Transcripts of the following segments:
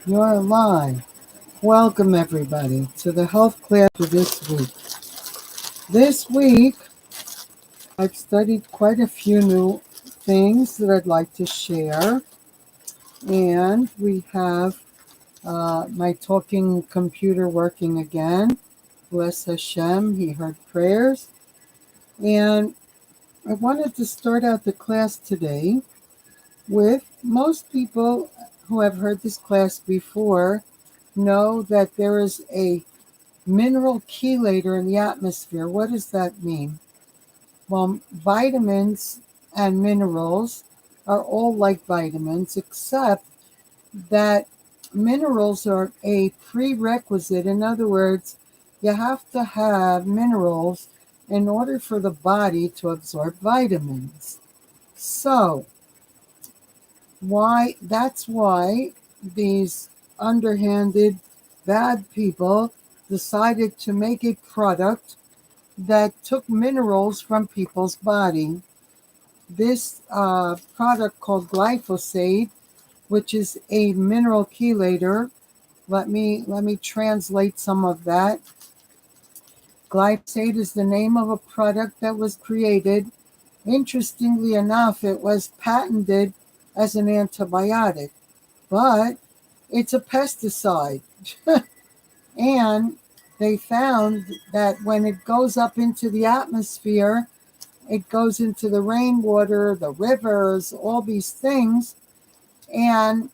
You're live. Welcome, everybody, to the health class for this week. This week, I've studied quite a few new things that I'd like to share. And we have my talking computer working again. Bless Hashem, he heard prayers. And I wanted to start out the class today with most people who have heard this class before know that there is a mineral chelator in the atmosphere. What does that mean? Well, vitamins and minerals are all like vitamins, except that minerals are a prerequisite. In other words, you have to have minerals in order for the body to absorb vitamins. So, that's why these underhanded bad people decided to make a product that took minerals from people's body. This product called glyphosate, which is a mineral chelator. Let me translate some of that. Glyphosate is the name of a product that was created. Interestingly enough, it was patented as an antibiotic, but it's a pesticide. And they found that when it goes up into the atmosphere, it goes into the rainwater, the rivers, all these things, and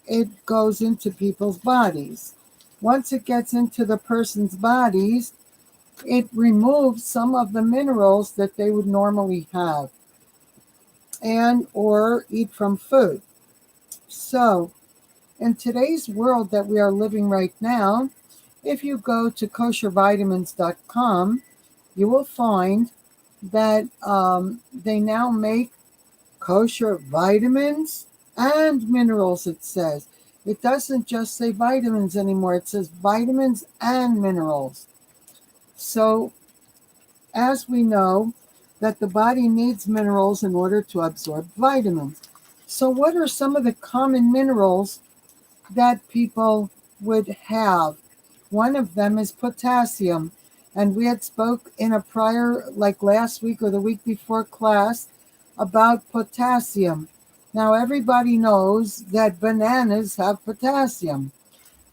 it goes into people's bodies. Once it gets into the person's bodies, it removes some of the minerals that they would normally have and or eat from food. So, in today's world that we are living right now, if you go to koshervitamins.com, you will find that they now make kosher vitamins and minerals, it says. It doesn't just say vitamins anymore. It says vitamins and minerals. So, as we know, that the body needs minerals in order to absorb vitamins. So, what are some of the common minerals that people would have? One of them is potassium. And we had spoke in a prior, like last week or the week before class, about potassium. Now, everybody knows that bananas have potassium,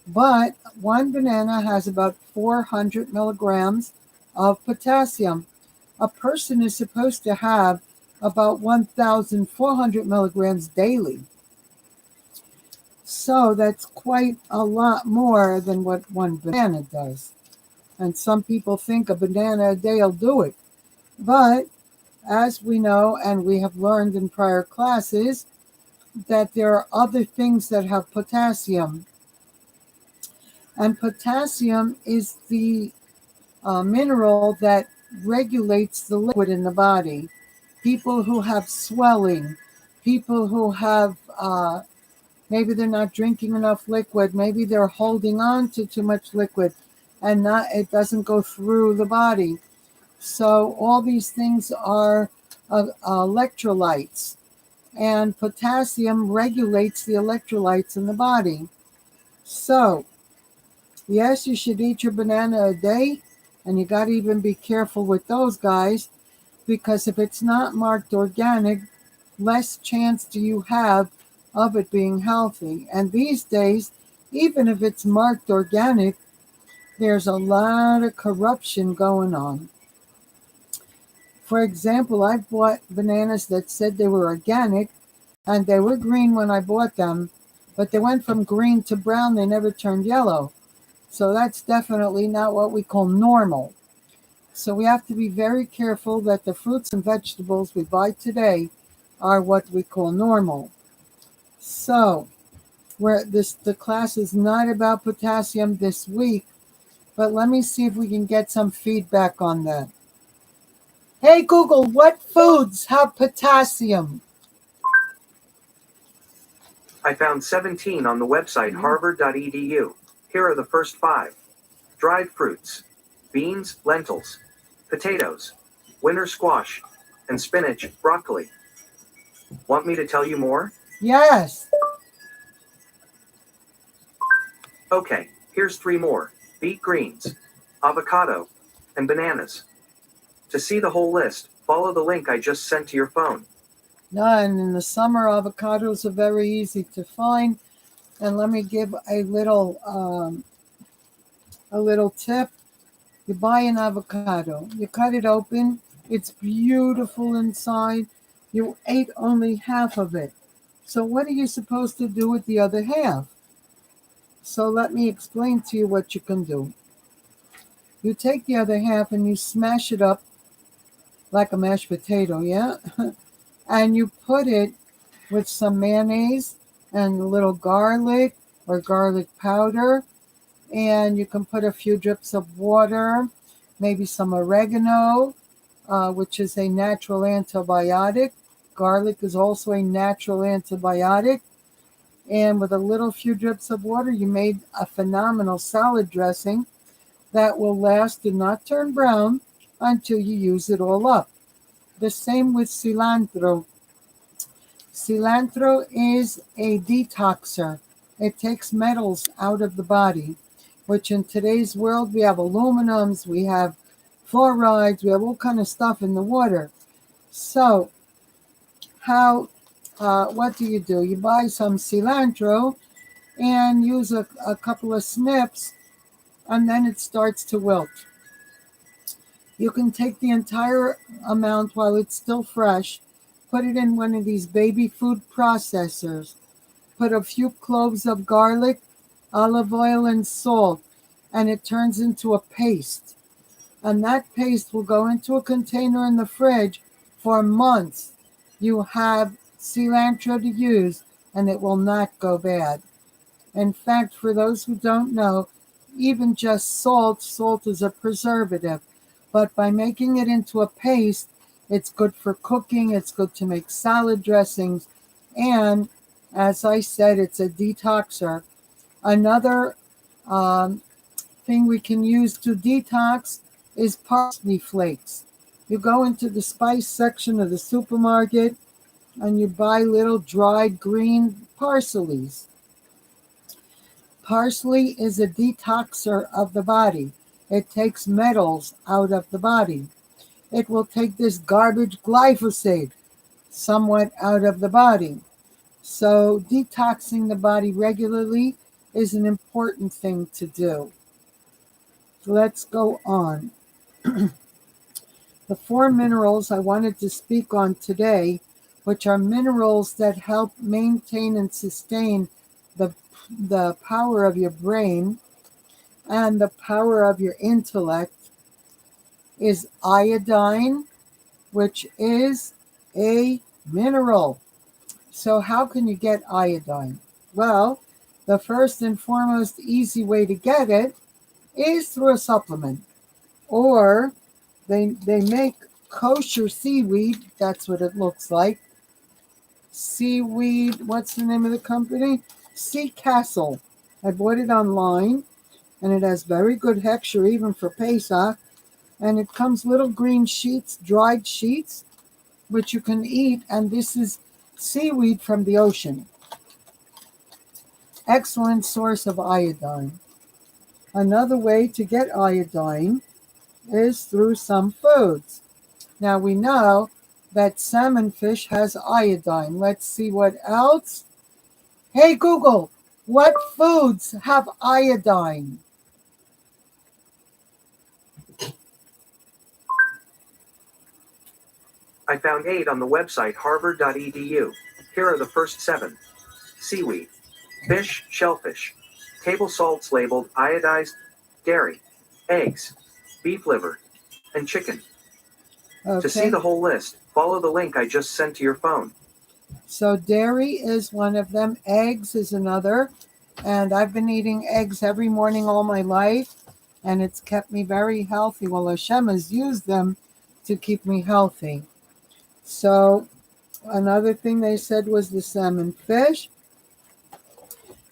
but one banana has about 400 milligrams of potassium. A person is supposed to have about 1,400 milligrams daily. So that's quite a lot more than what one banana does. And some people think a banana a day will do it. But as we know, and we have learned in prior classes, that there are other things that have potassium. And potassium is the mineral that regulates the liquid in the body. People who have swelling, people who have maybe they're not drinking enough liquid, maybe they're holding on to too much liquid and it doesn't go through the body. So all these things are electrolytes, and potassium regulates the electrolytes in the body. So yes, you should eat your banana a day, and you got to even be careful with those guys, because if it's not marked organic, less chance do you have of it being healthy. And these days, even if it's marked organic, there's a lot of corruption going on. For example, I've bought bananas that said they were organic, and they were green when I bought them, but they went from green to brown. They never turned yellow. So that's definitely not what we call normal. So we have to be very careful that the fruits and vegetables we buy today are what we call normal. So the class is not about potassium this week, but let me see if we can get some feedback on that. Hey Google, what foods have potassium? I found 17 on the website harvard.edu. Here are the first 5. Dried fruits: beans, lentils, potatoes, winter squash, and spinach, broccoli. Want me to tell you more? Yes. Okay, here's 3 more. Beet greens, avocado, and bananas. To see the whole list, follow the link I just sent to your phone. And in the summer, avocados are very easy to find. And let me give a little tip. You buy an avocado, you cut it open, it's beautiful inside. You ate only half of it. So what are you supposed to do with the other half? So let me explain to you what you can do. You take the other half and you smash it up like a mashed potato, yeah? And you put it with some mayonnaise and a little garlic or garlic powder. And you can put a few drips of water, maybe some oregano, which is a natural antibiotic. Garlic is also a natural antibiotic. And with a little few drips of water, you made a phenomenal salad dressing that will last and not turn brown until you use it all up. The same with cilantro. Cilantro is a detoxer. It takes metals out of the body, which in today's world we have aluminums, we have fluorides, we have all kind of stuff in the water. So what do? You buy some cilantro and use a couple of snips, and then it starts to wilt. You can take the entire amount while it's still fresh, put it in one of these baby food processors, put a few cloves of garlic, olive oil, and salt, and it turns into a paste. And that paste will go into a container in the fridge for months. You have cilantro to use, and it will not go bad. In fact, for those who don't know, even just salt is a preservative. But by making it into a paste, it's good for cooking, it's good to make salad dressings, and as I said, it's a detoxer. Another thing we can use to detox is parsley flakes. You go into the spice section of the supermarket and you buy little dried green parsleys. Parsley is a detoxer of the body. It takes metals out of the body. It will take this garbage glyphosate somewhat out of the body. So detoxing the body regularly is an important thing to do. Let's go on. The 4 minerals I wanted to speak on today, which are minerals that help maintain and sustain the power of your brain and the power of your intellect, is iodine, which is a mineral. So how can you get iodine? Well, the first and foremost easy way to get it is through a supplement. Or they make kosher seaweed, that's what it looks like. Seaweed, what's the name of the company? Sea Castle. I bought it online, and it has very good hechsher even for Pesach. And it comes little green sheets, dried sheets, which you can eat. And this is seaweed from the ocean. Excellent source of iodine. Another way to get iodine is through some foods. Now we know that salmon fish has iodine. Let's see what else. Hey Google, what foods have iodine? I found 8 on the website harvard.edu. Here are the first 7. Seaweed, fish, shellfish, table salts labeled iodized, dairy, eggs, beef liver, and chicken. Okay. To see the whole list, follow the link I just sent to your phone. So dairy is one of them. Eggs is another. And I've been eating eggs every morning all my life. And it's kept me very healthy. Well, Hashem has used them to keep me healthy. So another thing they said was the salmon fish.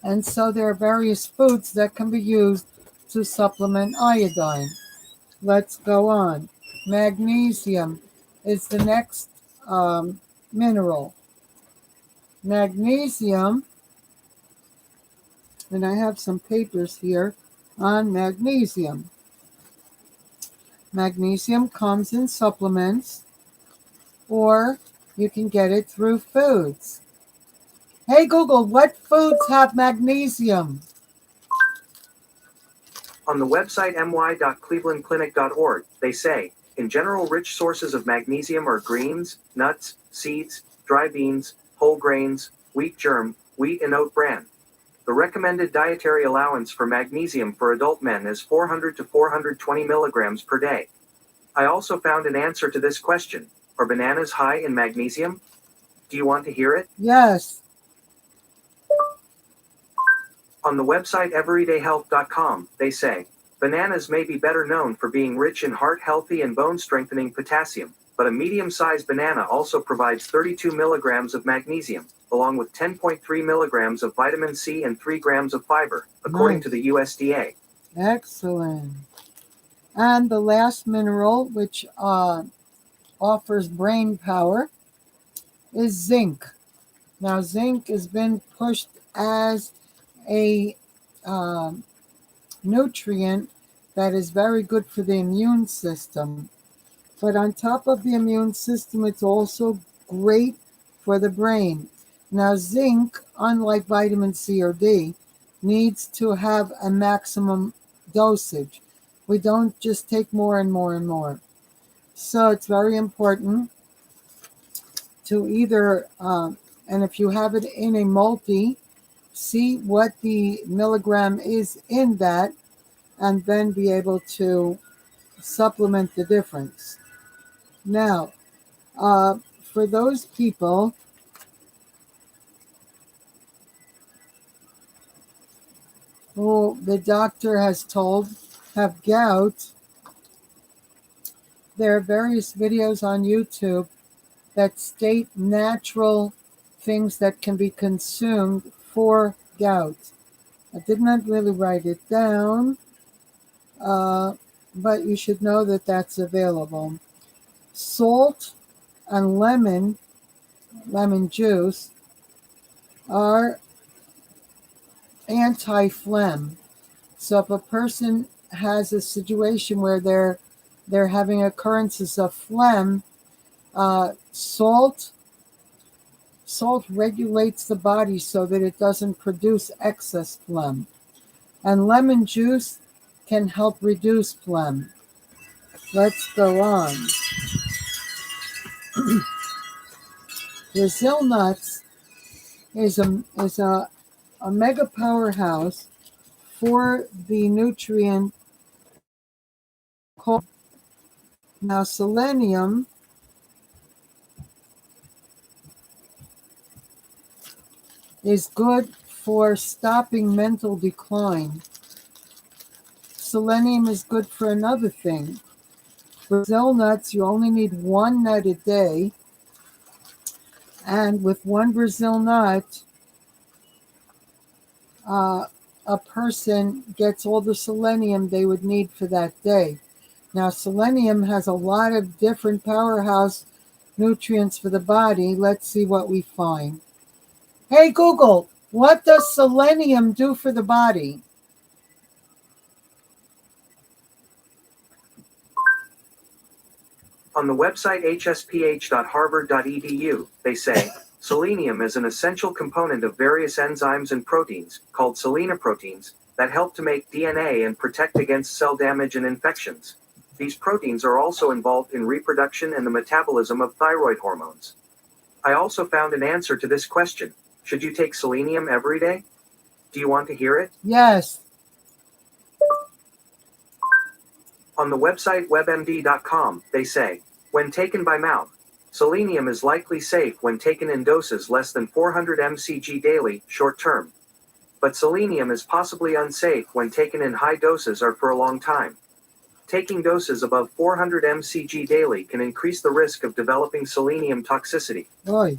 And so there are various foods that can be used to supplement iodine. Let's go on. Magnesium is the next mineral. Magnesium And I have some papers here on magnesium. Magnesium comes in supplements, or you can get it through foods. Hey Google, what foods have magnesium? On the website my.clevelandclinic.org, they say, in general, rich sources of magnesium are greens, nuts, seeds, dry beans, whole grains, wheat germ, wheat and oat bran. The recommended dietary allowance for magnesium for adult men is 400 to 420 milligrams per day. I also found an answer to this question. Are bananas high in magnesium? Do you want to hear it? Yes. On the website everydayhealth.com, they say, bananas may be better known for being rich in heart-healthy and bone-strengthening potassium, but a medium-sized banana also provides 32 milligrams of magnesium, along with 10.3 milligrams of vitamin C and 3 grams of fiber, according to the USDA. Excellent. And the last mineral, which offers brain power, is zinc. Now, zinc has been pushed as a nutrient that is very good for the immune system. But on top of the immune system, it's also great for the brain. Now, zinc, unlike vitamin C or D, needs to have a maximum dosage. We don't just take more and more and more. So it's very important to either, and if you have it in a multi, see what the milligram is in that, and then be able to supplement the difference. Now, for those people who the doctor has told have gout, there are various videos on YouTube that state natural things that can be consumed for gout. I did not really write it down, but you should know that that's available. Salt and lemon juice, are anti-phlegm. So if a person has a situation where they're having occurrences of phlegm, salt regulates the body so that it doesn't produce excess phlegm. And lemon juice can help reduce phlegm. Let's go on. Brazil nuts is a mega powerhouse for the nutrient called. Now, selenium is good for stopping mental decline. Selenium is good for another thing. Brazil nuts, you only need one nut a day. And with one Brazil nut, a person gets all the selenium they would need for that day. Now, selenium has a lot of different powerhouse nutrients for the body. Let's see what we find. Hey, Google, what does selenium do for the body? On the website hsph.harvard.edu, they say, selenium is an essential component of various enzymes and proteins, called selenoproteins, that help to make DNA and protect against cell damage and infections. These proteins are also involved in reproduction and the metabolism of thyroid hormones. I also found an answer to this question. Should you take selenium every day? Do you want to hear it? Yes. On the website webmd.com, they say, when taken by mouth, selenium is likely safe when taken in doses less than 400 mcg daily, short term. But selenium is possibly unsafe when taken in high doses or for a long time. Taking doses above 400 mcg daily can increase the risk of developing selenium toxicity. Boy.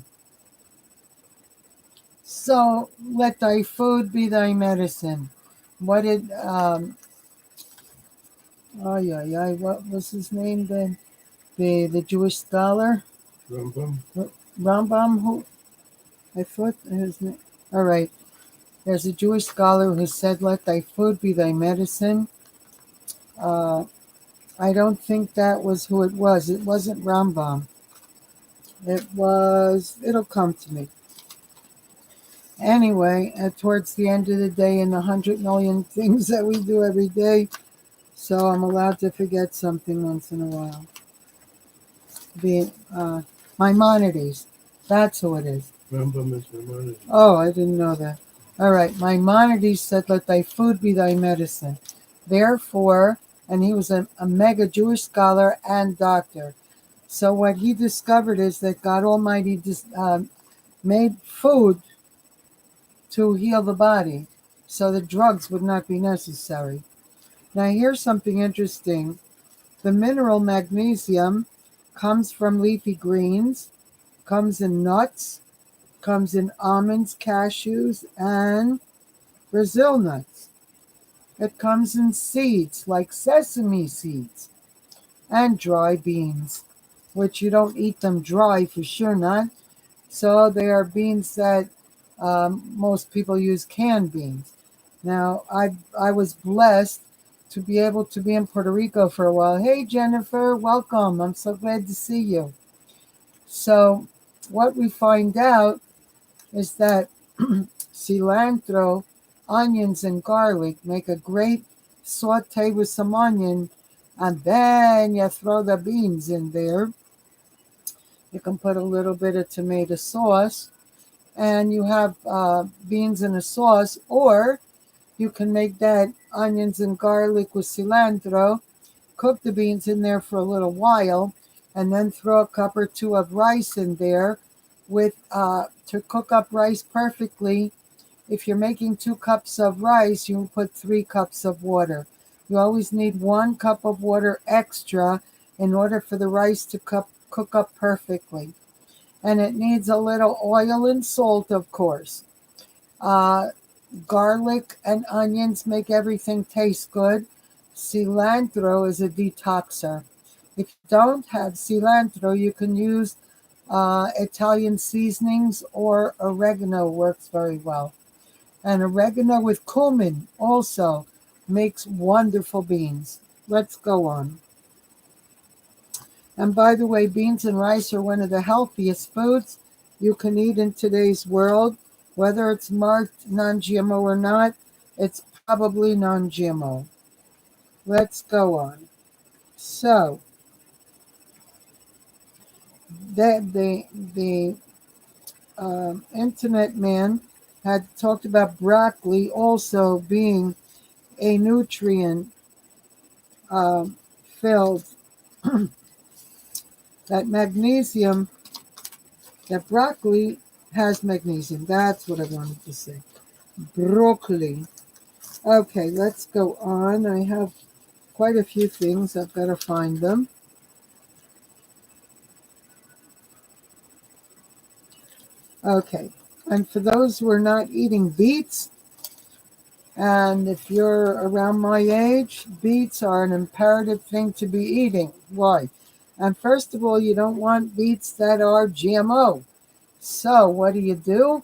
So let thy food be thy medicine. What did what was his name then? The Jewish scholar? Rambam, who I thought his name. All right. There's a Jewish scholar who said, "Let thy food be thy medicine." Uh, I don't think that was who it was. It wasn't Rambam. It'll come to me. Anyway, towards the end of the day, in the 100 million things that we do every day, so I'm allowed to forget something once in a while. Maimonides. That's who it is. Rambam is Maimonides. Oh, I didn't know that. All right. Maimonides said, "Let thy food be thy medicine." Therefore, and he was a mega Jewish scholar and doctor. So what he discovered is that God Almighty made food to heal the body, so the drugs would not be necessary. Now here's something interesting. The mineral magnesium comes from leafy greens, comes in nuts, comes in almonds, cashews, and Brazil nuts. It comes in seeds like sesame seeds and dry beans, which you don't eat them dry for sure not. So they are beans that most people use canned beans. Now, I was blessed to be able to be in Puerto Rico for a while. Hey, Jennifer, welcome. I'm so glad to see you. So what we find out is that cilantro, onions, and garlic make a great saute with some onion, and then you throw the beans in there. You can put a little bit of tomato sauce, and you have beans in a sauce, or you can make that onions and garlic with cilantro, cook the beans in there for a little while, and then throw a cup or two of rice in there with to cook up rice perfectly. If you're making 2 cups of rice, you put 3 cups of water. You always need 1 cup of water extra in order for the rice to cook up perfectly. And it needs a little oil and salt, of course. Garlic and onions make everything taste good. Cilantro is a detoxer. If you don't have cilantro, you can use Italian seasonings, or oregano works very well. And oregano with cumin also makes wonderful beans. Let's go on. And by the way, beans and rice are one of the healthiest foods you can eat in today's world. Whether it's marked non-GMO or not, it's probably non-GMO. Let's go on. So, the internet man had talked about broccoli also being a nutrient filled, that magnesium, that broccoli has magnesium. That's what I wanted to say. Broccoli. Okay, let's go on. I have quite a few things. I've got to find them. Okay, and for those who are not eating beets, and if you're around my age, beets are an imperative thing to be eating. Why? And first of all, you don't want beets that are GMO. So what do?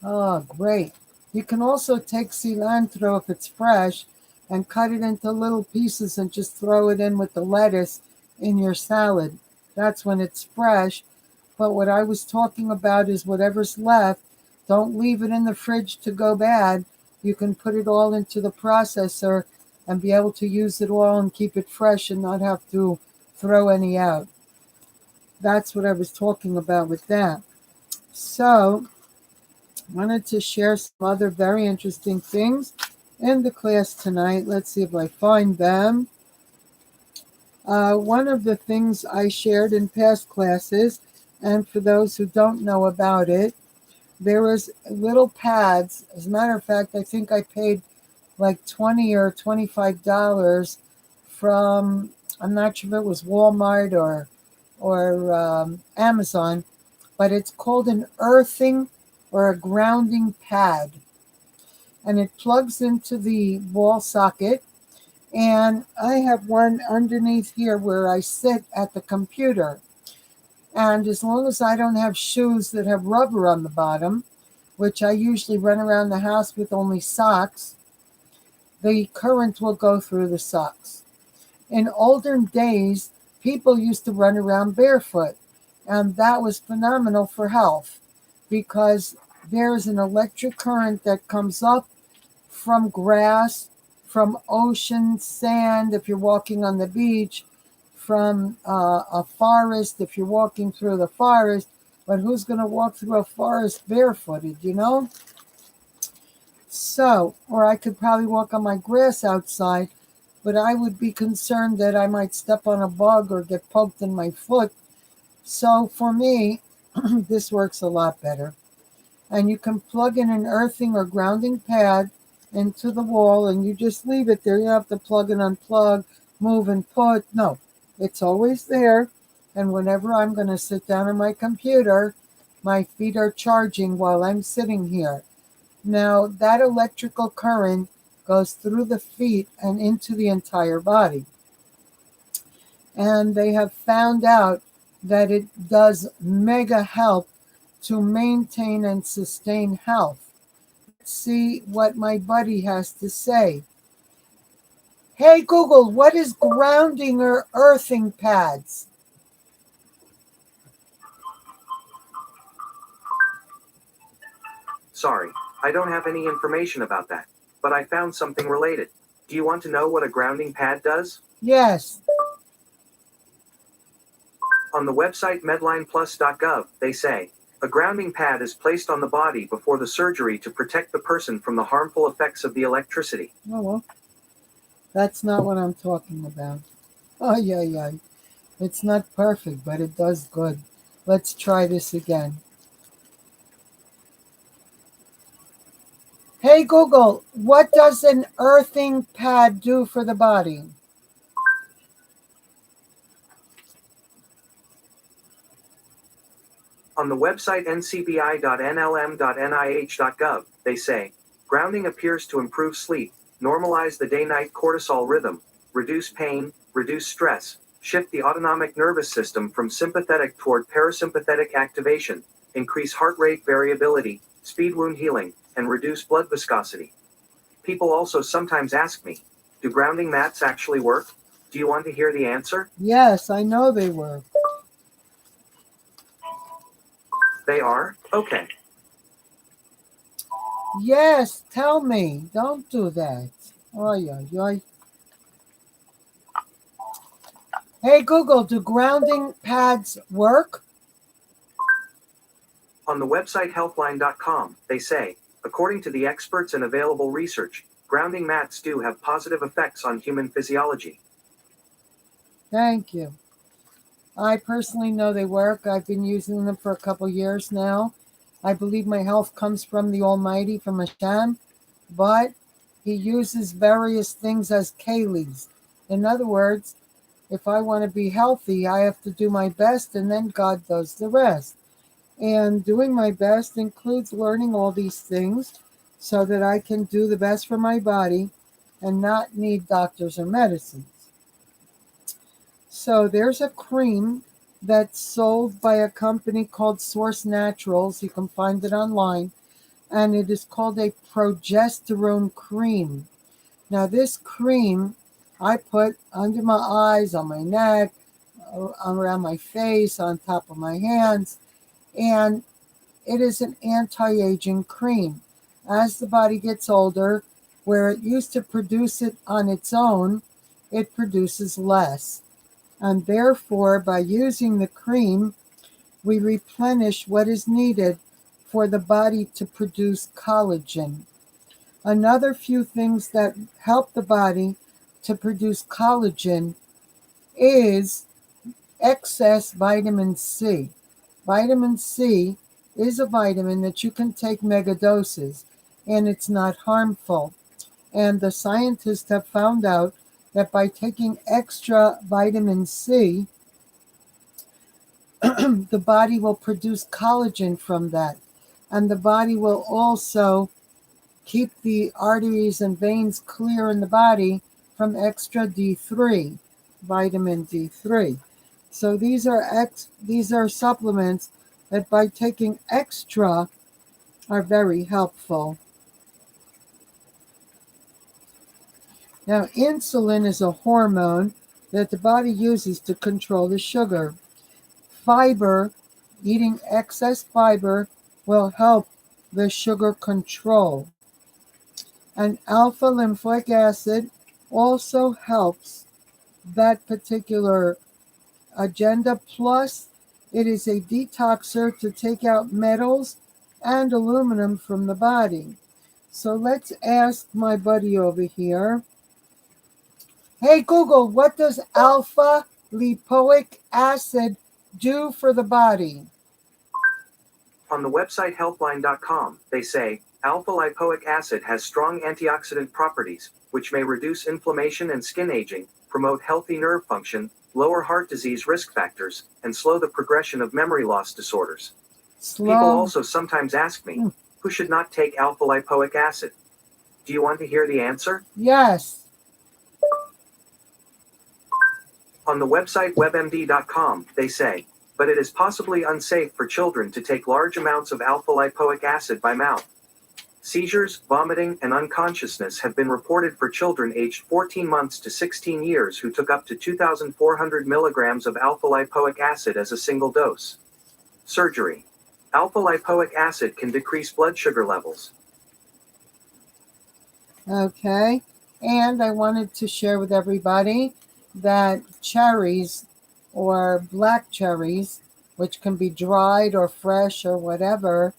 Oh, great. You can also take cilantro if it's fresh and cut it into little pieces and just throw it in with the lettuce in your salad. That's when it's fresh. But what I was talking about is whatever's left, don't leave it in the fridge to go bad. You can put it all into the processor and be able to use it all and keep it fresh and not have to throw any out. That's what I was talking about with that. So, I wanted to share some other very interesting things in the class tonight. Let's see if I find them. One of the things I shared in past classes, and for those who don't know about it, there was little pads. As a matter of fact, I think I paid like $20 or $25 from, I'm not sure if it was Walmart or Amazon, but it's called an earthing or a grounding pad. And it plugs into the wall socket And I have one underneath here where I sit at the computer. And as long as I don't have shoes that have rubber on the bottom, which I usually run around the house with only socks, the current will go through the socks. In olden days, people used to run around barefoot, and that was phenomenal for health because there's an electric current that comes up from grass, from ocean sand if you're walking on the beach, from a forest if you're walking through the forest. But who's going to walk through a forest barefooted, you know? So, or I could probably walk on my grass outside, but I would be concerned that I might step on a bug or get poked in my foot. So for me, this works a lot better. And you can plug in an earthing or grounding pad into the wall and you just leave it there. You have to plug and unplug, move and put. No, it's always there. And whenever I'm going to sit down on my computer, my feet are charging while I'm sitting here. Now, that electrical current goes through the feet and into the entire body. And they have found out that it does mega help to maintain and sustain health. Let's see what my buddy has to say. Hey Google, what is grounding or earthing pads? Sorry, I don't have any information about that, but I found something related. Do you want to know what a grounding pad does? Yes. On the website medlineplus.gov, they say, a grounding pad is placed on the body before the surgery to protect the person from the harmful effects of the electricity. Oh, well, that's not what I'm talking about. Oh, yeah. It's not perfect, but it does good. Let's try this again. Hey Google, what does an earthing pad do for the body? On the website ncbi.nlm.nih.gov, they say, grounding appears to improve sleep, normalize the day-night cortisol rhythm, reduce pain, reduce stress, shift the autonomic nervous system from sympathetic toward parasympathetic activation, increase heart rate variability, speed wound healing, and reduce blood viscosity. People also sometimes ask me, do grounding mats actually work? Do you want to hear the answer? Yes, I know they work. They are? Okay. Yes, tell me. Don't do that. Oy. Hey Google, do grounding pads work? On the website healthline.com, they say, according to the experts and available research, grounding mats do have positive effects on human physiology. Thank you. I personally know they work. I've been using them for a couple years now. I believe my health comes from the Almighty, from Hashem, but He uses various things as kelis. In other words, if I want to be healthy, I have to do my best, and then God does the rest. And doing my best includes learning all these things so that I can do the best for my body and not need doctors or medicines. So there's a cream that's sold by a company called Source Naturals. You can find it online. And it is called a Progesterone Cream. Now this cream I put under my eyes, on my neck, around my face, on top of my hands. And it is an anti-aging cream. As the body gets older, where it used to produce it on its own, it produces less. And therefore, by using the cream, we replenish what is needed for the body to produce collagen. Another few things that help the body to produce collagen is excess vitamin C. Vitamin C is a vitamin that you can take mega doses, and it's not harmful. And the scientists have found out that by taking extra vitamin C, the body will produce collagen from that. And the body will also keep the arteries and veins clear in the body from extra D3, vitamin D3. So these are supplements that by taking extra are very helpful. Now, insulin is a hormone that the body uses to control the sugar. Fiber, eating excess fiber, will help the sugar control. And alpha lipoic acid also helps that particular agenda. Plus, it is a detoxer to take out metals and aluminum from the body. So let's ask my buddy over here. Hey Google, what does alpha lipoic acid do for the body? On the website healthline.com, they say, alpha lipoic acid has strong antioxidant properties, which may reduce inflammation and skin aging, promote healthy nerve function, lower heart disease risk factors, and slow the progression of memory loss disorders. People also sometimes ask me, who should not take alpha lipoic acid? Do you want to hear the answer? Yes. On the website webmd.com, they say, but it is possibly unsafe for children to take large amounts of alpha lipoic acid by mouth. Seizures, vomiting, and unconsciousness have been reported for children aged 14 months to 16 years who took up to 2,400 milligrams of alpha lipoic acid as a single dose. Surgery. Alpha lipoic acid can decrease blood sugar levels. Okay. And I wanted to share with everybody that cherries or black cherries, which can be dried or fresh or whatever,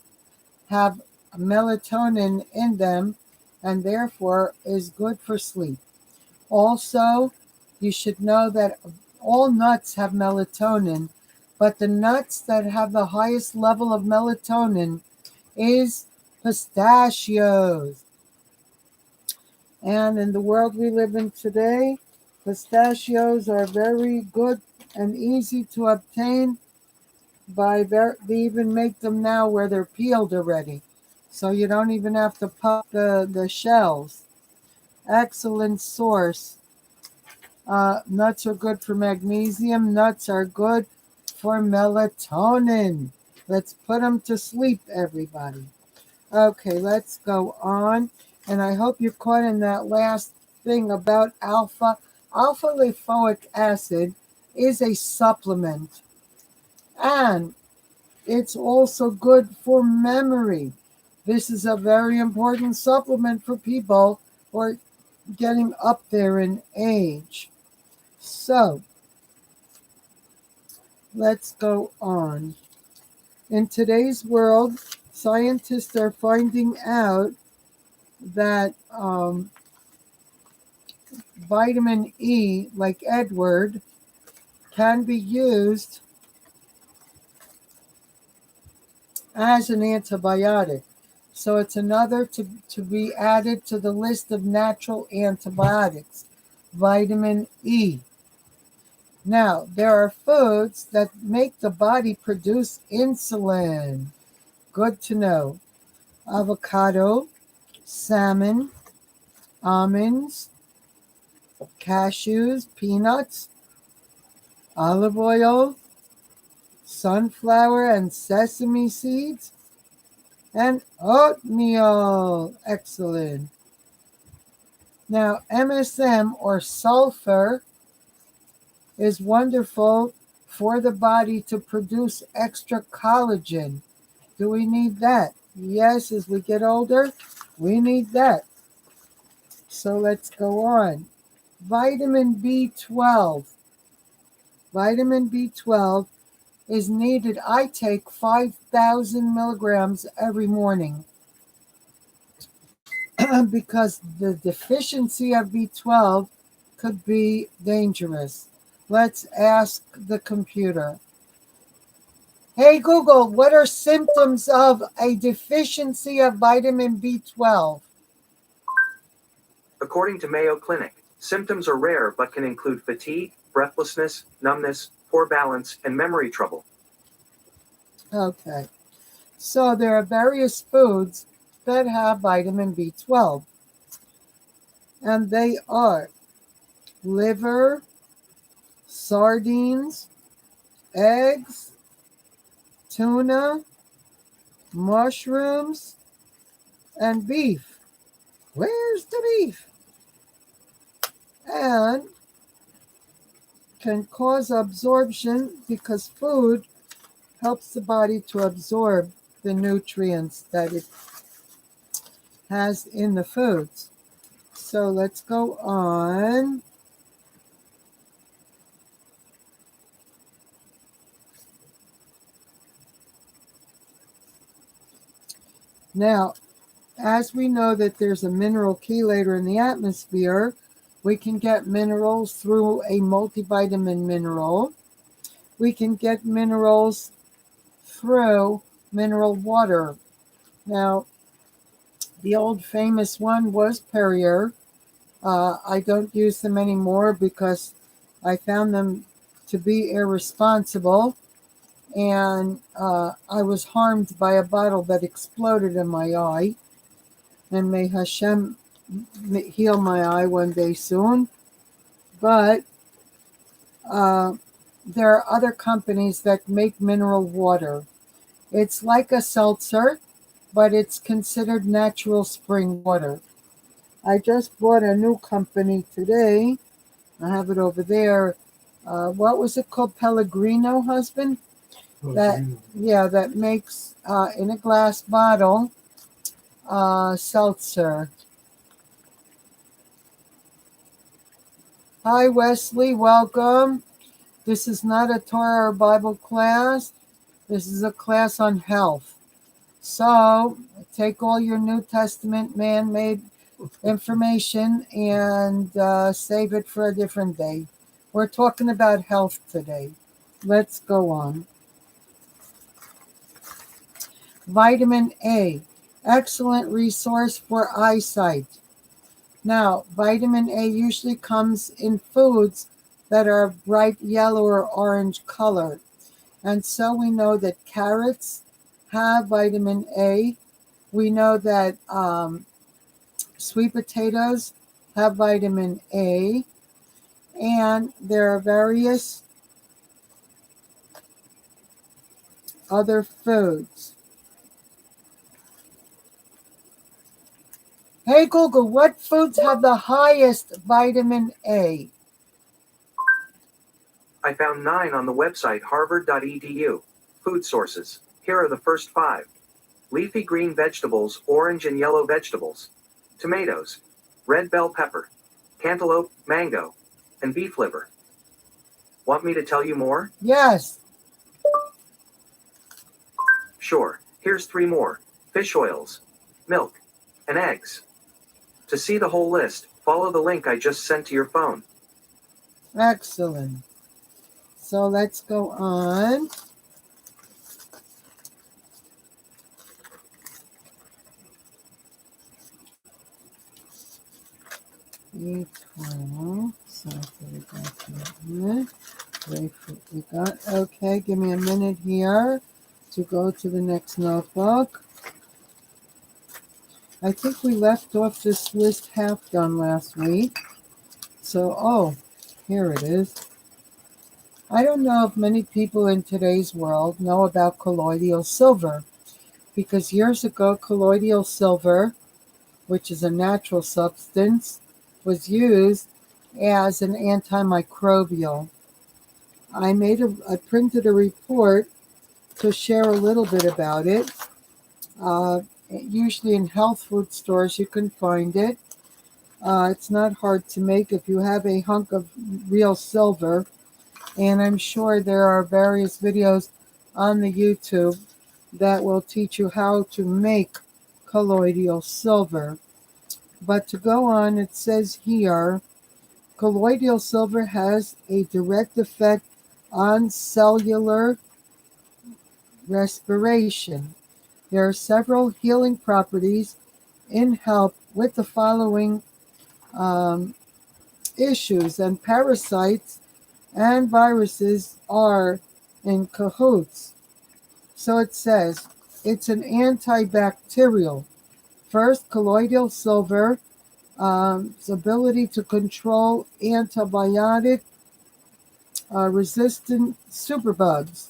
have melatonin in them and therefore is good for sleep. Also, you should know that all nuts have melatonin, but the nuts that have the highest level of melatonin is pistachios. And in the world we live in today, pistachios are very good and easy to obtain. They even make them now where they're peeled already. So you don't even have to pop the shells. Excellent source. Nuts are good for magnesium. Nuts are good for melatonin. Let's put them to sleep, everybody. Okay, let's go on. And I hope you caught in that last thing about alpha. Alpha lipoic acid is a supplement. And it's also good for memory. This is a very important supplement for people who are getting up there in age. So, let's go on. In today's world, scientists are finding out that vitamin E, like Edward, can be used as an antibiotic. So it's another to be added to the list of natural antibiotics, vitamin E. Now, there are foods that make the body produce insulin. Good to know. Avocado, salmon, almonds, cashews, peanuts, olive oil, sunflower and sesame seeds, and oatmeal. Excellent. Now, MSM or sulfur is wonderful for the body to produce extra collagen. Do we need that? Yes, as we get older, we need that. So let's go on. Vitamin B12. Vitamin B12 is needed. I take 5,000 milligrams every morning because the deficiency of B12 could be dangerous. Let's ask the computer. Hey Google, what are symptoms of a deficiency of vitamin B12? According to Mayo Clinic, symptoms are rare but can include fatigue, breathlessness, numbness, poor balance, and memory trouble. Okay, so there are various foods that have vitamin B12, and they are liver, sardines, eggs, tuna, mushrooms, and beef. Where's the beef? And can cause absorption because food helps the body to absorb the nutrients that it has in the foods. So let's go on. Now, as we know that there's a mineral chelator in the atmosphere, we can get minerals through a multivitamin mineral. We can get minerals through mineral water. Now, the old famous one was Perrier. I don't use them anymore because I found them to be irresponsible, and I was harmed by a bottle that exploded in my eye. And may Hashem heal my eye one day soon. But there are other companies that make mineral water. It's like a seltzer, but it's considered natural spring water. I just bought a new company today. I have it over there. What was it called? Pellegrino, husband? That makes in a glass bottle seltzer. Hi, Wesley. Welcome. This is not a Torah or Bible class. This is a class on health. So take all your New Testament man-made information and save it for a different day. We're talking about health today. Let's go on. Vitamin A, excellent resource for eyesight. Now, vitamin A usually comes in foods that are bright yellow or orange color. And so we know that carrots have vitamin A. We know that sweet potatoes have vitamin A. And there are various other foods. Hey Google, what foods have the highest vitamin A? I found 9 on the website harvard.edu. Food sources. Here are the first 5. Leafy green vegetables, orange and yellow vegetables. Tomatoes. Red bell pepper. Cantaloupe, mango. And beef liver. Want me to tell you more? Yes. Sure. Here's 3 more. Fish oils. Milk. And eggs. To see the whole list, follow the link I just sent to your phone. Excellent. So let's go on. We got. Okay, give me a minute here to go to the next notebook. I think we left off this list half done last week. So, here it is. I don't know if many people in today's world know about colloidal silver, because years ago, colloidal silver, which is a natural substance, was used as an antimicrobial. I printed a report to share a little bit about it. Usually in health food stores you can find it. It's not hard to make if you have a hunk of real silver. And I'm sure there are various videos on the YouTube that will teach you how to make colloidal silver. But to go on, it says here, colloidal silver has a direct effect on cellular respiration. There are several healing properties in help with the following issues, and parasites and viruses are in cahoots. So it says it's an antibacterial. First, colloidal silver Its ability to control antibiotic resistant superbugs.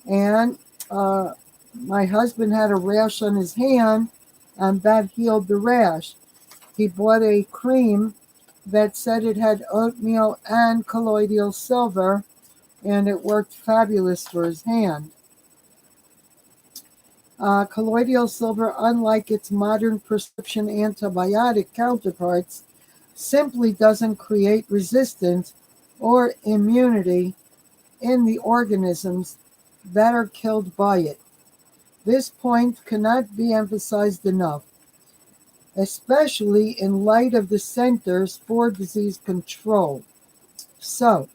And my husband had a rash on his hand, and that healed the rash. He bought a cream that said it had oatmeal and colloidal silver, and it worked fabulous for his hand. Colloidal silver, unlike its modern prescription antibiotic counterparts, simply doesn't create resistance or immunity in the organisms that are killed by it. This point cannot be emphasized enough, especially in light of the Centers for Disease Control. So,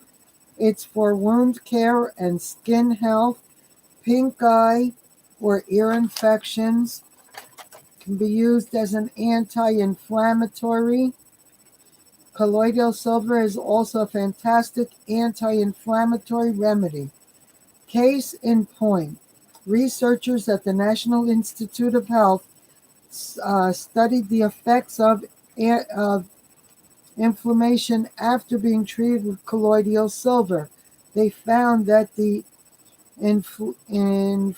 it's for wound care and skin health, pink eye or ear infections. Can be used as an anti-inflammatory. Colloidal silver is also a fantastic anti-inflammatory remedy. Case in point, researchers at the National Institute of Health studied the effects of inflammation after being treated with colloidal silver. They found that the inflamed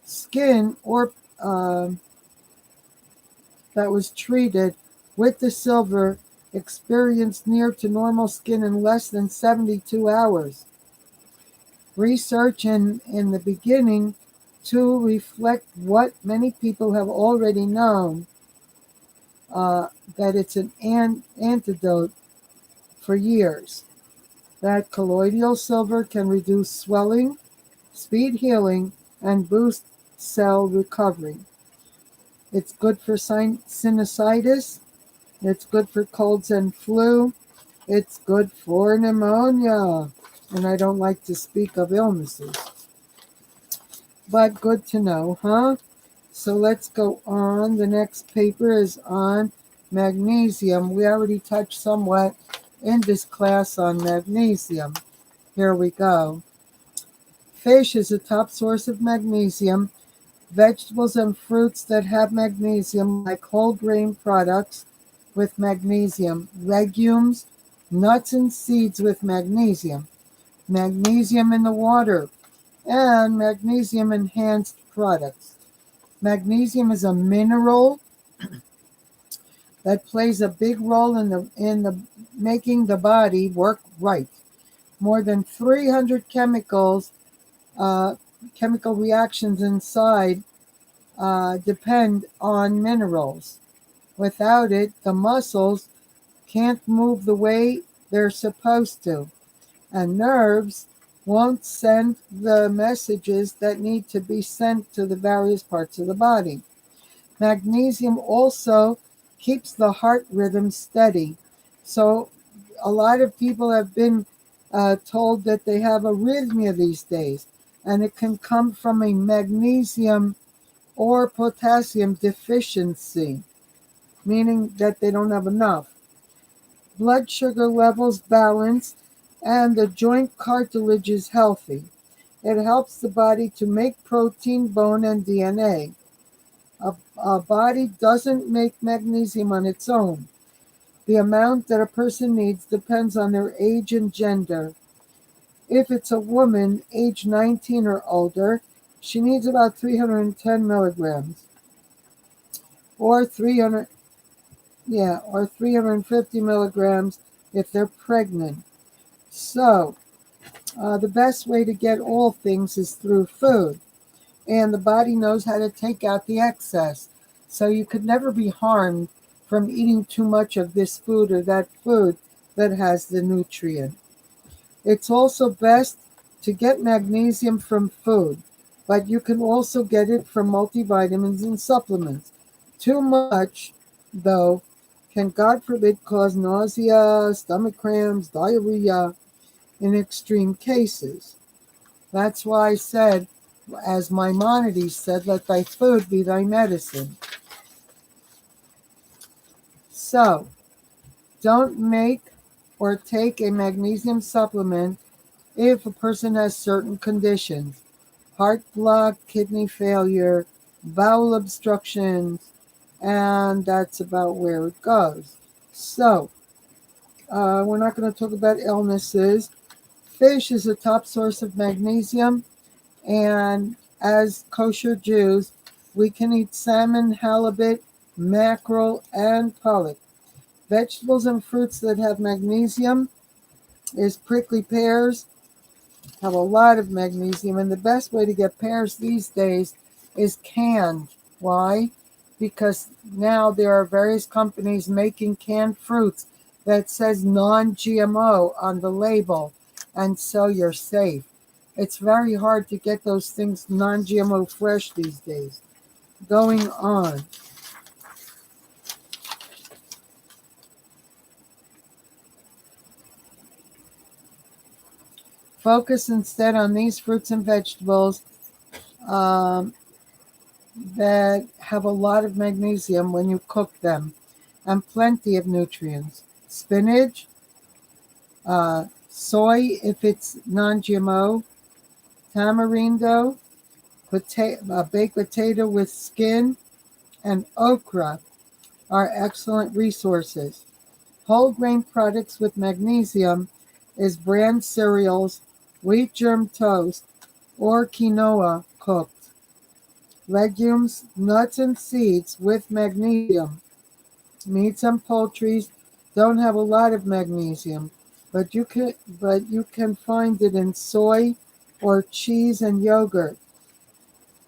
skin or that was treated with the silver experienced near to normal skin in less than 72 hours. Research in the beginning to reflect what many people have already known, that it's an antidote for years. That colloidal silver can reduce swelling, speed healing, and boost cell recovery. It's good for sinusitis. It's good for colds and flu. It's good for pneumonia. And I don't like to speak of illnesses. But good to know, huh? So let's go on. The next paper is on magnesium. We already touched somewhat in this class on magnesium. Here we go. Fish is a top source of magnesium. Vegetables and fruits that have magnesium, like whole grain products with magnesium, legumes, nuts and seeds with magnesium, magnesium in the water, and magnesium enhanced products. Magnesium is a mineral that plays a big role in the making the body work right. More than 300 chemical reactions inside depend on minerals. Without it, the muscles can't move the way they're supposed to, and nerves won't send the messages that need to be sent to the various parts of the body. Magnesium also keeps the heart rhythm steady. So a lot of people have been told that they have arrhythmia these days, and it can come from a magnesium or potassium deficiency, meaning that they don't have enough. Blood sugar levels balanced, and the joint cartilage is healthy. It helps the body to make protein, bone, and DNA. A body doesn't make magnesium on its own. The amount that a person needs depends on their age and gender. If it's a woman, age 19 or older, she needs about 310 milligrams, or 350 milligrams if they're pregnant. So, the best way to get all things is through food, and the body knows how to take out the excess. So you could never be harmed from eating too much of this food or that food that has the nutrient. It's also best to get magnesium from food, but you can also get it from multivitamins and supplements. Too much, though, can, God forbid, cause nausea, stomach cramps, diarrhea in extreme cases. That's why I said, as Maimonides said, let thy food be thy medicine. So, don't make or take a magnesium supplement if a person has certain conditions: heart block, kidney failure, bowel obstructions, and that's about where it goes. So, we're not going to talk about illnesses. Fish is a top source of magnesium, and as kosher Jews, we can eat salmon, halibut, mackerel, and pollock. Vegetables and fruits that have magnesium is prickly pears, have a lot of magnesium, and the best way to get pears these days is canned. Why? Because now there are various companies making canned fruits that says non-GMO on the label, and so you're safe. It's very hard to get those things non-GMO fresh these days. Going on. Focus instead on these fruits and vegetables um, that have a lot of magnesium when you cook them and plenty of nutrients. Spinach, soy if it's non-GMO, tamarindo, baked potato with skin, and okra are excellent resources. Whole grain products with magnesium is bran cereals, wheat germ toast, or quinoa cooked. Legumes, nuts, and seeds with magnesium. Meats and poultries don't have a lot of magnesium, but you can find it in soy or cheese and yogurt.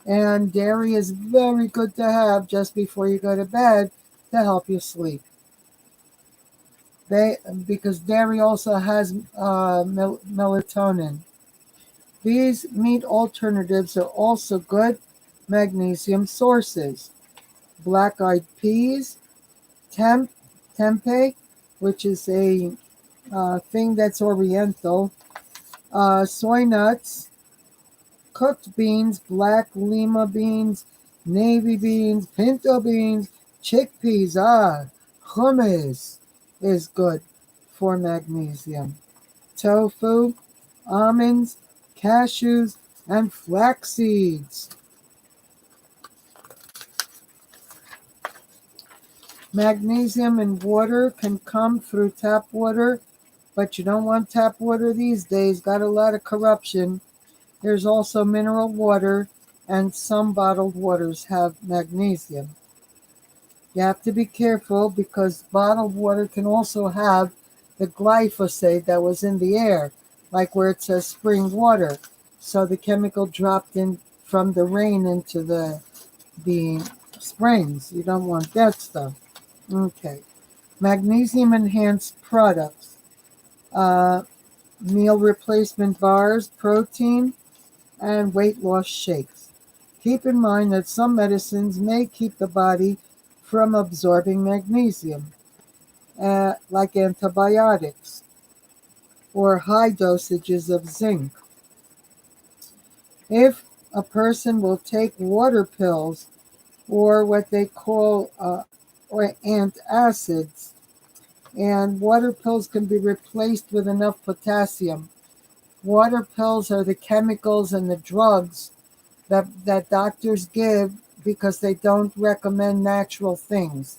And dairy is very good to have just before you go to bed to help you sleep. Because dairy also has melatonin. These meat alternatives are also good magnesium sources. Black-eyed peas, tempeh, which is a thing that's oriental, soy nuts, cooked beans, black lima beans, navy beans, pinto beans, chickpeas, hummus is good for magnesium. Tofu, almonds, cashews, and flax seeds. Magnesium in water can come through tap water, but you don't want tap water these days. Got a lot of corruption. There's also mineral water, and some bottled waters have magnesium. You have to be careful because bottled water can also have the glyphosate that was in the air, like where it says spring water. So the chemical dropped in from the rain into the springs. You don't want that stuff. Okay. Magnesium enhanced products. Uh, Meal replacement bars, protein, and weight loss shakes. Keep in mind that some medicines may keep the body from absorbing magnesium, like antibiotics or high dosages of zinc. If a person will take water pills or what they call or antacids, and water pills can be replaced with enough potassium. Water pills are the chemicals and the drugs that doctors give because they don't recommend natural things.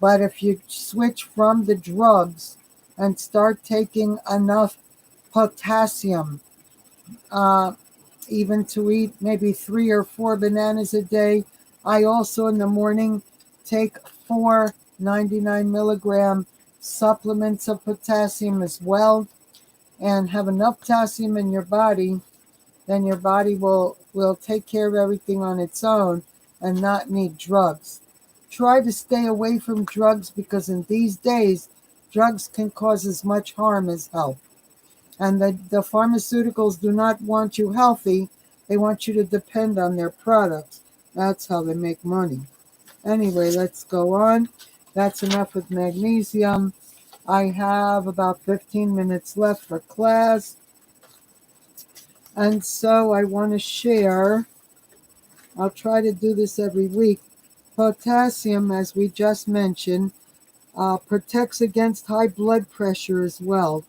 But if you switch from the drugs and start taking enough potassium, uh, even to eat maybe 3 or 4 bananas a day, I also in the morning take 4 99 milligram supplements of potassium as well, and have enough potassium in your body, then your body will take care of everything on its own and not need drugs. Try to stay away from drugs because in these days, drugs can cause as much harm as help. And the pharmaceuticals do not want you healthy. They want you to depend on their products. That's how they make money. Anyway, let's go on. That's enough with magnesium. I have about 15 minutes left for class. And so I want to share, I'll try to do this every week. Potassium, as we just mentioned, protects against high blood pressure as well.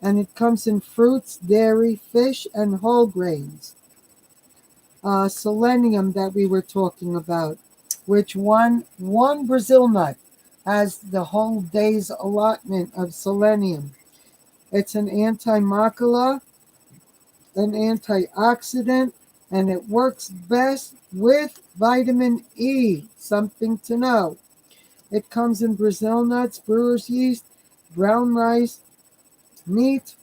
And it comes in fruits, dairy, fish, and whole grains. Selenium that we were talking about. which one Brazil nut has the whole day's allotment of selenium. It's an anti-macula, an antioxidant, and it works best with vitamin E. Something to know. It comes in Brazil nuts, brewer's yeast, brown rice, meat,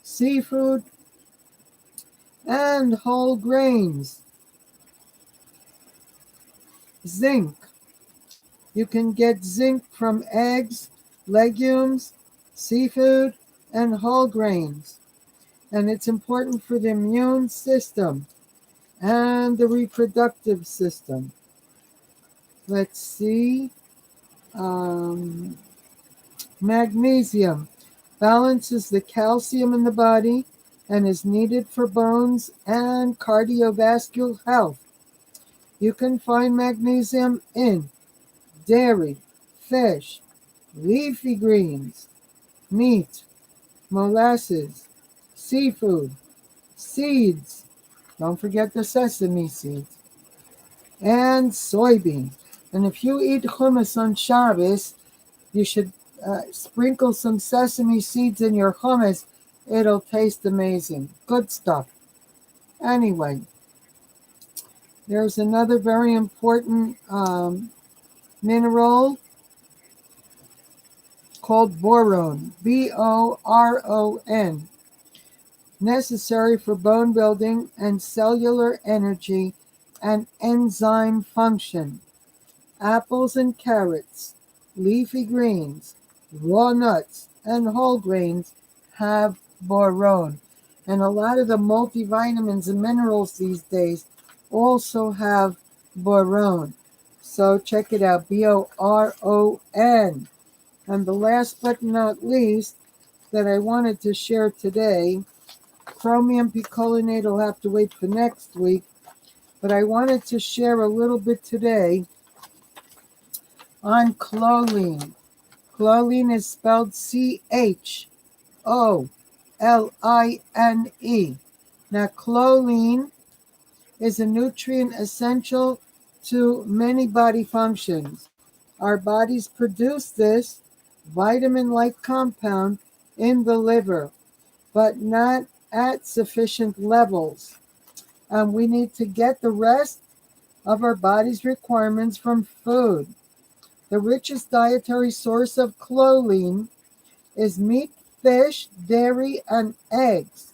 seafood, and whole grains. Zinc. You can get zinc from eggs, legumes, seafood, and whole grains. And it's important for the immune system and the reproductive system. Let's see. Um, Magnesium balances the calcium in the body and is needed for bones and cardiovascular health. You can find magnesium in dairy, fish, leafy greens, meat, molasses, seafood, seeds. Don't forget the sesame seeds. And soybean. And if you eat hummus on Shabbos, you should sprinkle some sesame seeds in your hummus. It'll taste amazing. Good stuff. Anyway, there's another very important mineral called boron, Boron, necessary for bone building and cellular energy and enzyme function. Apples and carrots, leafy greens, raw nuts, and whole grains have boron. And a lot of the multivitamins and minerals these days also have boron. So check it out, Boron. And the last but not least that I wanted to share today, chromium picolinate will have to wait for next week, but I wanted to share a little bit today on choline. Choline is spelled Choline. Now, choline is a nutrient essential to many body functions. Our bodies produce this vitamin-like compound in the liver, but not at sufficient levels. And we need to get the rest of our body's requirements from food. The richest dietary source of choline is meat, fish, dairy, and eggs.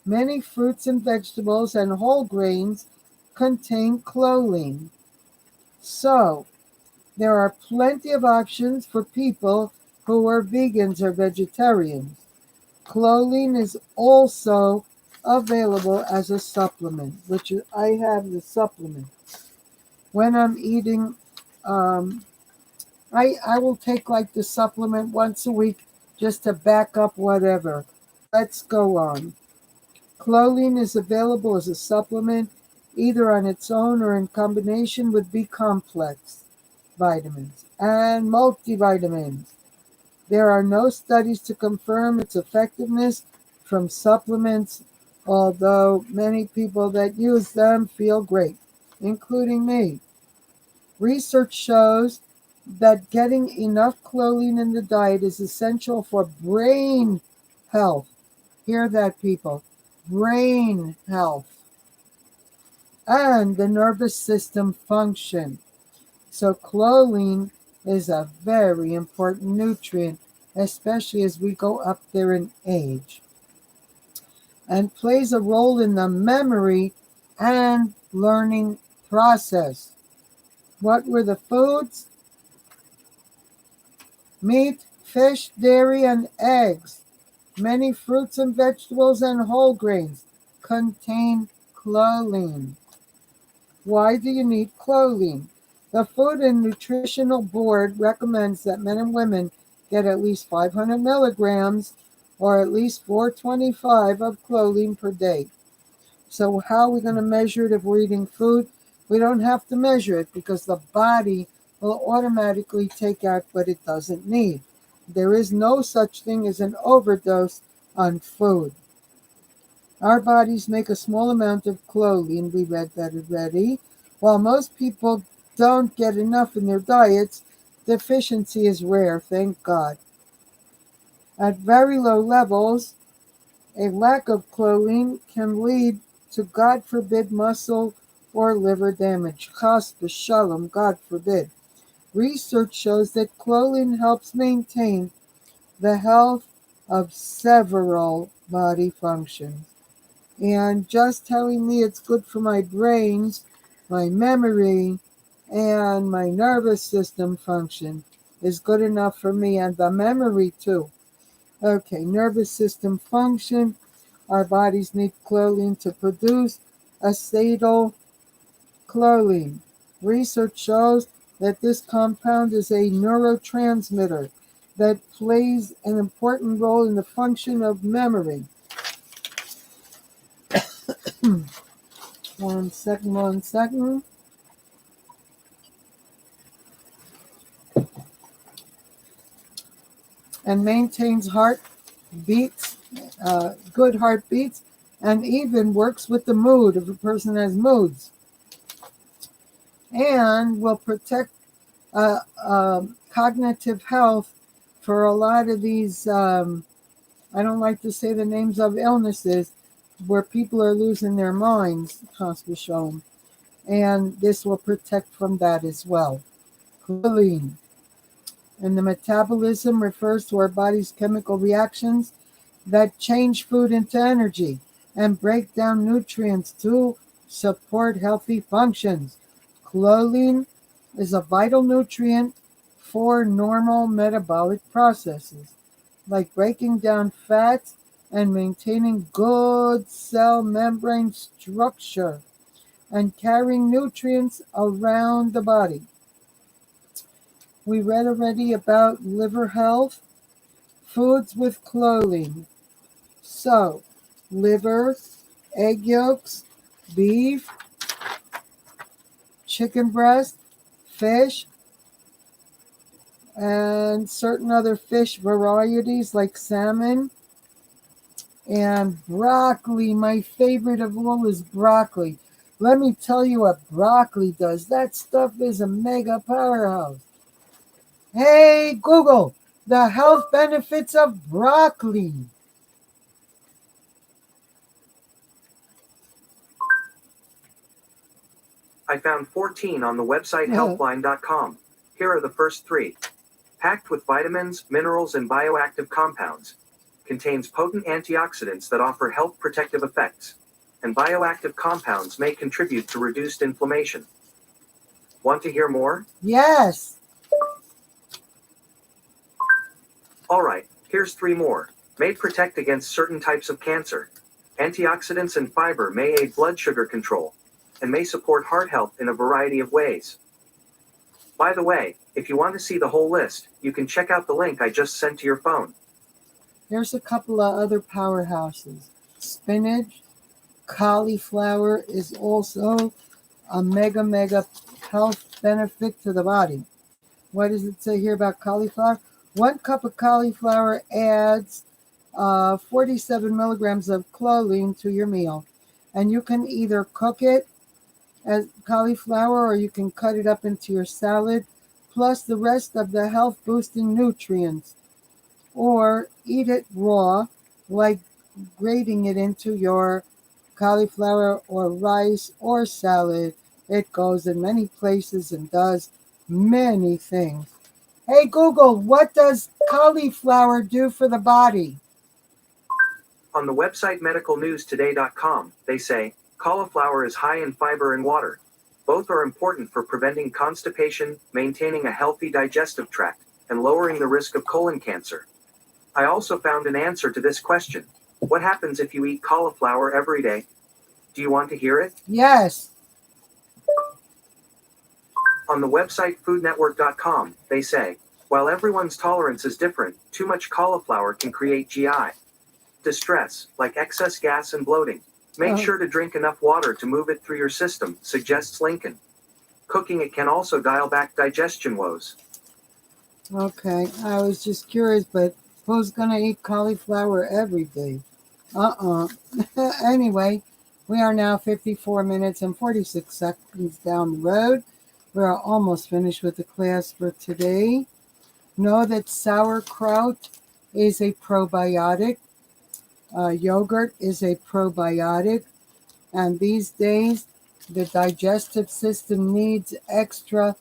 Many fruits and vegetables and whole grains contain choline. So, there are plenty of options for people who are vegans or vegetarians. Choline is also available as a supplement, which I have the supplement. When I'm eating, I will take like the supplement once a week just to back up whatever. Let's go on. Choline is available as a supplement either on its own or in combination with B-complex vitamins and multivitamins. There are no studies to confirm its effectiveness from supplements, although many people that use them feel great, including me. Research shows that getting enough choline in the diet is essential for brain health. Hear that, people? Brain health and the nervous system function. So choline is a very important nutrient, especially as we go up there in age, and plays a role in the memory and learning process. What were the foods? Meat, fish, dairy, and eggs. Many fruits and vegetables and whole grains contain choline. Why do you need choline? The Food and Nutritional Board recommends that men and women get at least 500 milligrams or at least 425 of choline per day. So how are we going to measure it if we're eating food? We don't have to measure it because the body will automatically take out what it doesn't need. There is no such thing as an overdose on food. Our bodies make a small amount of choline, we read that already, while most people don't get enough in their diets, deficiency is rare, thank God. At very low levels, a lack of choline can lead to, God forbid, muscle or liver damage. Chas v'shalom, God forbid. Research shows that choline helps maintain the health of several body functions. And just telling me it's good for my brains, my memory, and my nervous system function is good enough for me, and the memory too. Okay, nervous system function. Our bodies need choline to produce acetylcholine. Research shows that this compound is a neurotransmitter that plays an important role in the function of memory. One second. And maintains heart beats, good heartbeats, and even works with the mood if a person has moods. And will protect cognitive health for a lot of these, I don't like to say the names of illnesses, where people are losing their minds, hospital. And this will protect from that as well. Choline. And the metabolism refers to our body's chemical reactions that change food into energy and break down nutrients to support healthy functions. Choline is a vital nutrient for normal metabolic processes, like breaking down fats and maintaining good cell membrane structure and carrying nutrients around the body. We read already about liver health, foods with choline. So, liver, egg yolks, beef, chicken breast, fish, and certain other fish varieties like salmon, and broccoli. My favorite of all is broccoli. Let me tell you what broccoli does. That stuff is a mega powerhouse. Hey, Google, the health benefits of broccoli. I found 14 on the website healthline.com. Here are the first 3. Packed with vitamins, minerals, and bioactive compounds. Contains potent antioxidants that offer health protective effects. And bioactive compounds may contribute to reduced inflammation. Want to hear more? Yes. Alright, here's 3 more. May protect against certain types of cancer. Antioxidants and fiber may aid blood sugar control, and may support heart health in a variety of ways. By the way, if you want to see the whole list, you can check out the link I just sent to your phone. Here's a couple of other powerhouses. Spinach, cauliflower is also a mega health benefit to the body. What does it say here about cauliflower? 1 cup of cauliflower adds 47 milligrams of choline to your meal. And you can either cook it as cauliflower or you can cut it up into your salad, plus the rest of the health boosting nutrients. Or eat it raw, like grating it into your cauliflower or rice or salad. It goes in many places and does many things. Hey Google, what does cauliflower do for the body? On the website medicalnewstoday.com, they say, cauliflower is high in fiber and water. Both are important for preventing constipation, maintaining a healthy digestive tract, and lowering the risk of colon cancer. I also found an answer to this question. What happens if you eat cauliflower every day? Do you want to hear it? Yes. On the website foodnetwork.com, they say, while everyone's tolerance is different, too much cauliflower can create GI distress, like excess gas and bloating. Make sure to drink enough water to move it through your system, suggests Lincoln. Cooking it can also dial back digestion woes. Okay, I was just curious, but who's going to eat cauliflower every day? Anyway, we are now 54 minutes and 46 seconds down the road. We're almost finished with the class for today. Know that sauerkraut is a probiotic. Yogurt is a probiotic. And these days, the digestive system needs extra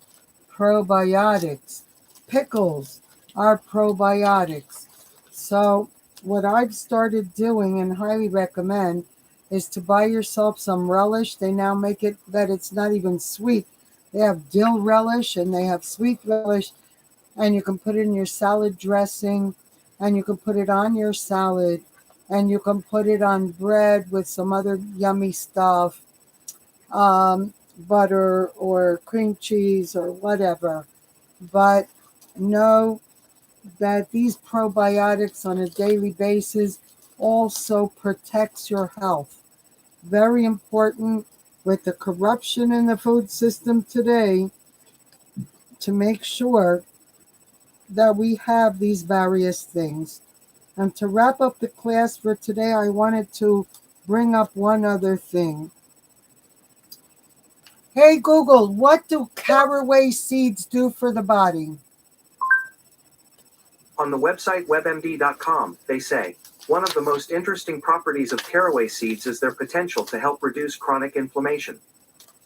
probiotics. Pickles are probiotics. So, what I've started doing and highly recommend is to buy yourself some relish. They now make it that it's not even sweet. They have dill relish and they have sweet relish, and you can put it in your salad dressing, and you can put it on your salad, and you can put it on bread with some other yummy stuff, butter or cream cheese or whatever. But know that these probiotics on a daily basis also protects your health. Very important with the corruption in the food system today to make sure that we have these various things. And to wrap up the class for today, I wanted to bring up one other thing. Hey Google, what do caraway seeds do for the body? On the website webmd.com, they say, one of the most interesting properties of caraway seeds is their potential to help reduce chronic inflammation.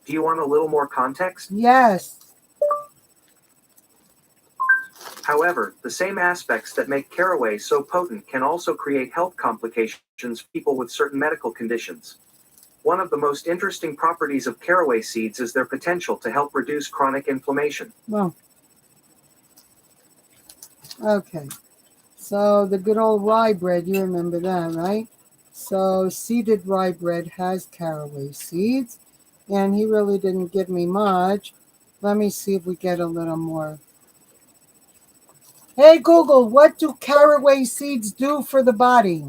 Do you want a little more context? Yes. However, the same aspects that make caraway so potent can also create health complications for people with certain medical conditions. One of the most interesting properties of caraway seeds is their potential to help reduce chronic inflammation. Well, okay. So the good old rye bread, you remember that, right? So seeded rye bread has caraway seeds, and he really didn't give me much. Let me see if we get a little more. Hey Google, what do caraway seeds do for the body?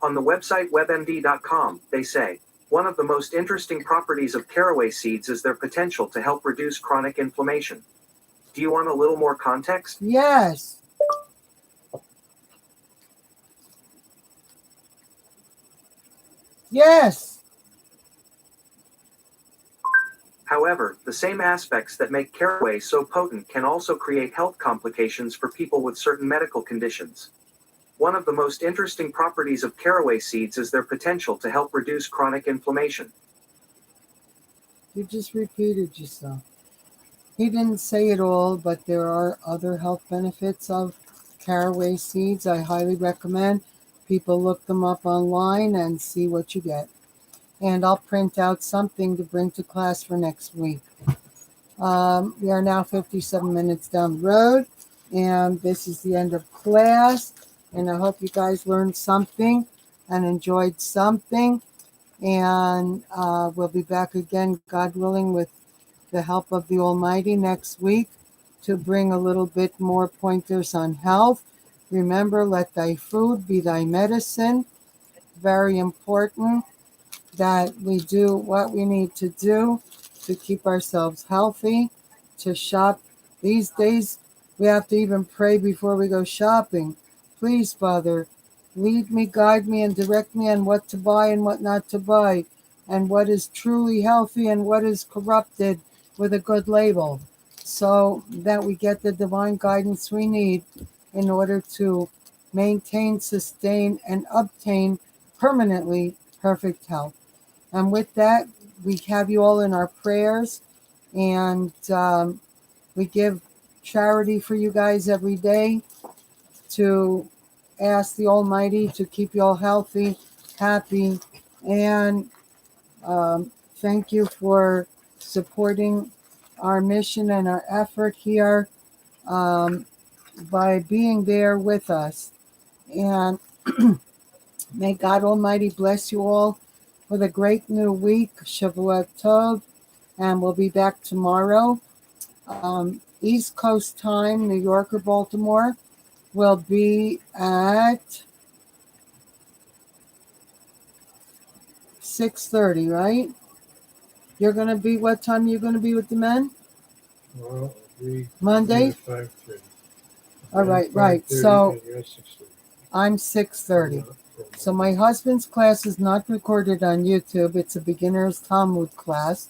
On the website webmd.com, they say, one of the most interesting properties of caraway seeds is their potential to help reduce chronic inflammation. Do you want a little more context? Yes. Yes. However, the same aspects that make caraway so potent can also create health complications for people with certain medical conditions. One of the most interesting properties of caraway seeds is their potential to help reduce chronic inflammation. You just repeated yourself. He didn't say it all, but there are other health benefits of caraway seeds. I highly recommend people look them up online and see what you get. And I'll print out something to bring to class for next week. We are now 57 minutes down the road, and this is the end of class. And I hope you guys learned something and enjoyed something. And we'll be back again, God willing, with the help of the Almighty next week to bring a little bit more pointers on health. Remember, let thy food be thy medicine. Very important that we do what we need to do to keep ourselves healthy, to shop. These days, we have to even pray before we go shopping. Please, Father, lead me, guide me, and direct me on what to buy and what not to buy, and what is truly healthy and what is corrupted with a good label, so that we get the divine guidance we need in order to maintain, sustain, and obtain permanently perfect health. And with that, we have you all in our prayers, and we give charity for you guys every day to ask the Almighty to keep you all healthy, happy, and thank you for supporting our mission and our effort here by being there with us. And may God Almighty bless you all with a great new week, Shavuot Tov, and we'll be back tomorrow. East Coast time, New York or Baltimore, will be at 6:30, right? You're going to be, what time are you going to be with the men? Well, we Monday? 5:30. All right, right. 5:30, So and you're at 6:30. I'm 6:30. So my husband's class is not recorded on YouTube. It's a beginner's Talmud class.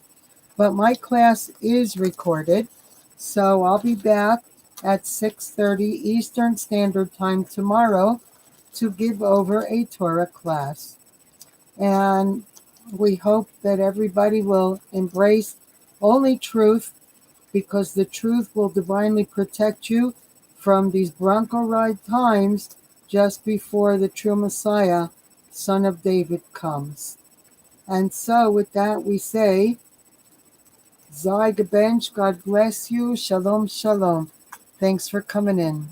But my class is recorded, so I'll be back at 6:30 Eastern Standard Time tomorrow to give over a Torah class. And we hope that everybody will embrace only truth, because the truth will divinely protect you from these Bronco ride times just before the true Messiah, Son of David, comes. And so with that we say, Zai Gabench, God bless you. Shalom, shalom. Thanks for coming in.